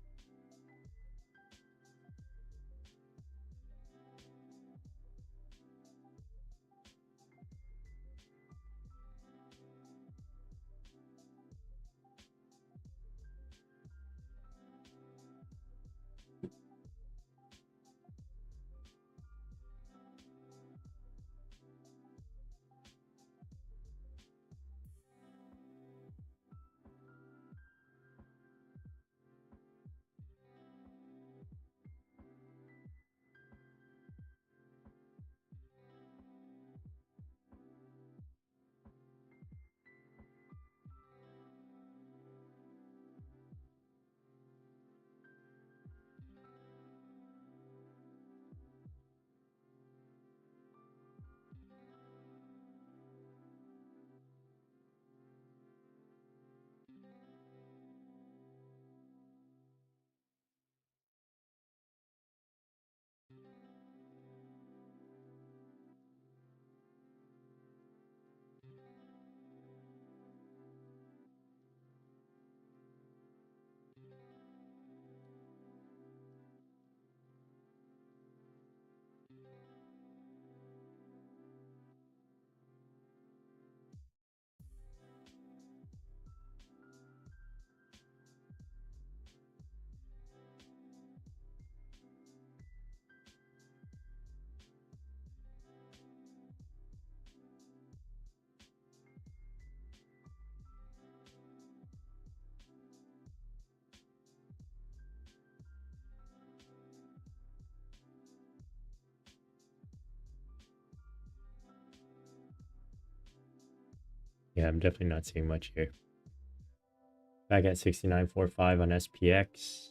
Yeah, I'm definitely not seeing much here. Back at 69.45 on SPX.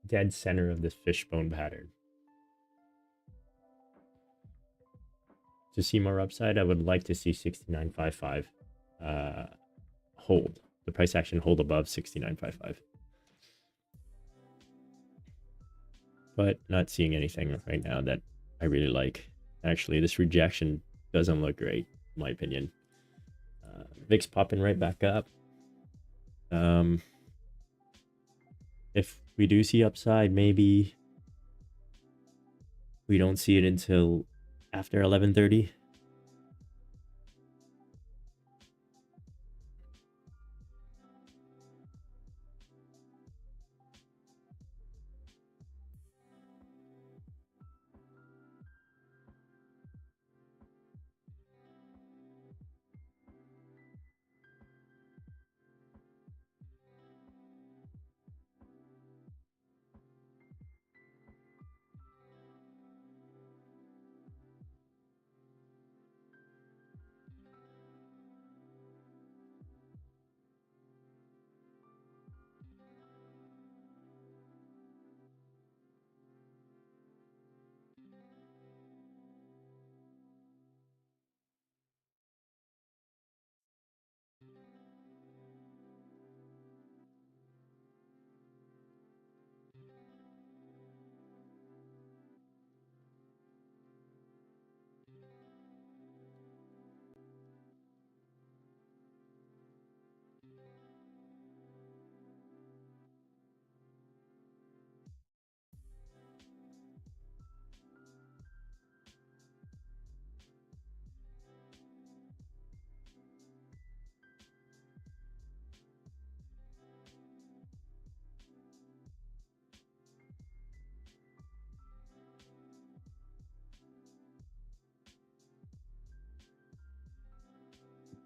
Dead center of this fishbone pattern. To see more upside, I would like to see 69.55 hold. The price action hold above 69.55. But not seeing anything right now that I really like. Actually, this rejection doesn't look great, in my opinion. VIX popping right back up. If we do see upside, maybe we don't see it until after 11:30.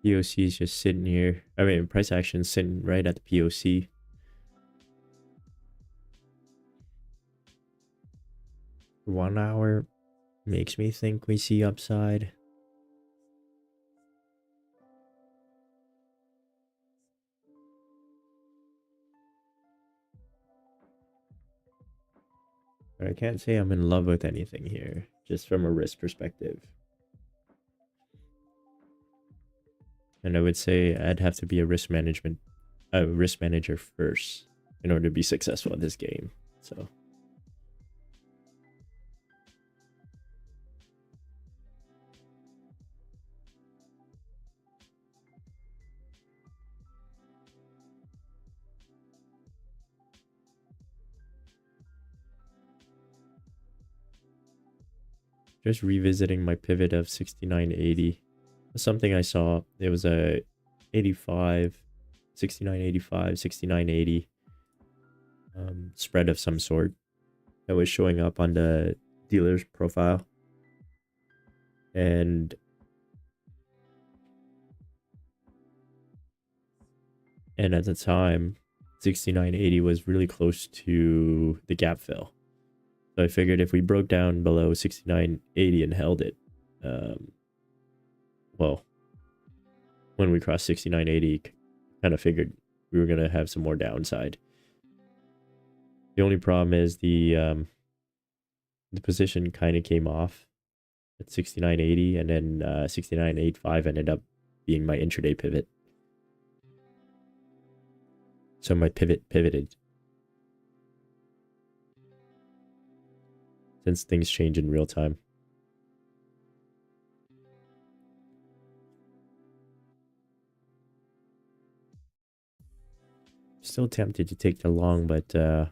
POC is just sitting here. I mean, price action sitting right at the POC. 1 hour makes me think we see upside. But I can't say I'm in love with anything here, just from a risk perspective. And I would say I'd have to be a risk manager first in order to be successful in this game. So just revisiting my pivot of 6980. Something I saw, it was a 85, 6985, 6980 spread of some sort that was showing up on the dealer's profile. And at the time, 6980 was really close to the gap fill. So I figured if we broke down below 6980 and held it, well, when we crossed 6980, kind of figured we were going to have some more downside. The only problem is the position kind of came off at 6980, and then 6985 ended up being my intraday pivot. So my pivoted. Since things change in real time. Still tempted to take the long, but I'm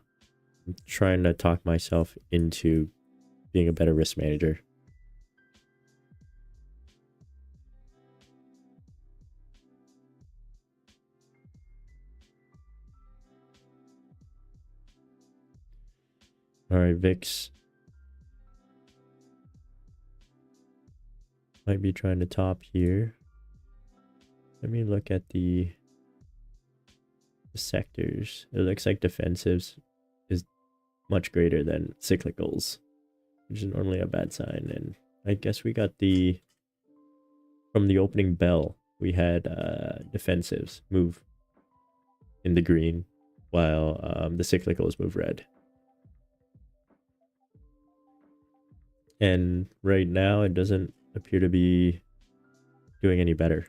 trying to talk myself into being a better risk manager. All right, VIX. Might be trying to top here. Let me look at the sectors. It looks like defensives is much greater than cyclicals, which is normally a bad sign. And I guess we got from the opening bell, we had defensives move in the green while the cyclicals move red. And right now it doesn't appear to be doing any better.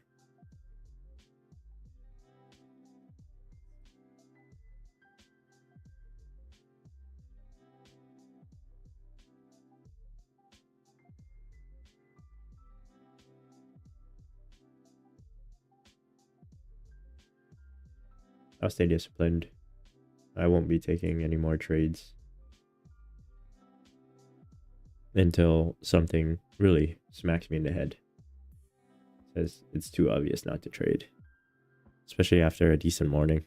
I'll stay disciplined. I won't be taking any more trades until something really smacks me in the head. Says it's too obvious not to trade, especially after a decent morning.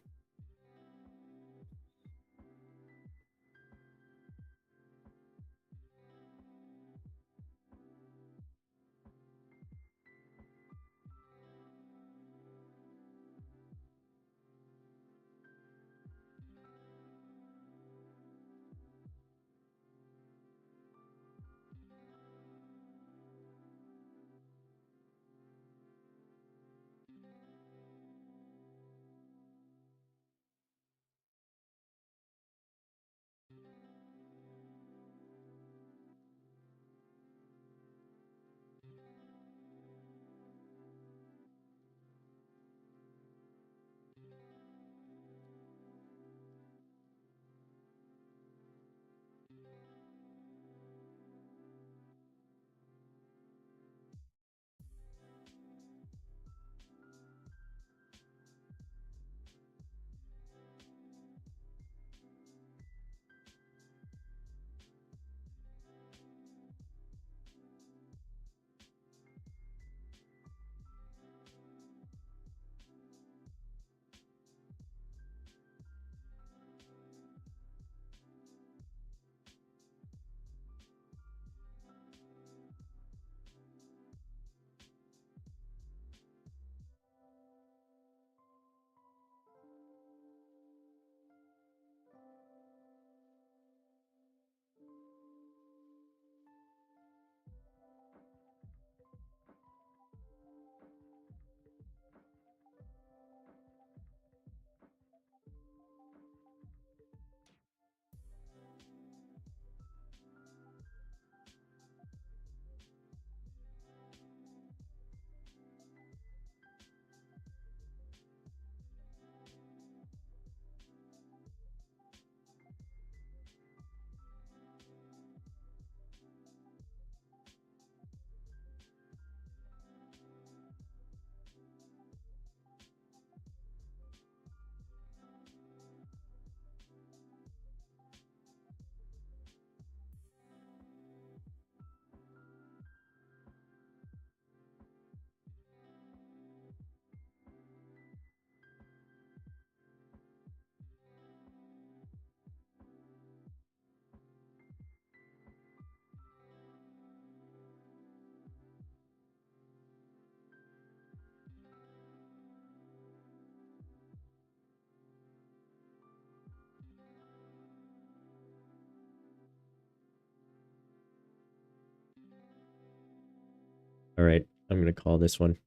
All right, I'm going to call this one.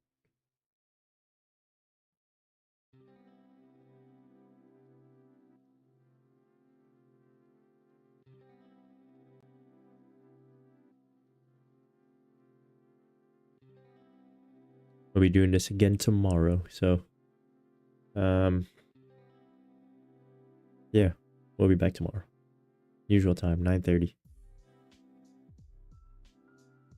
We'll be doing this again tomorrow. So, yeah, we'll be back tomorrow. Usual time, 9:30.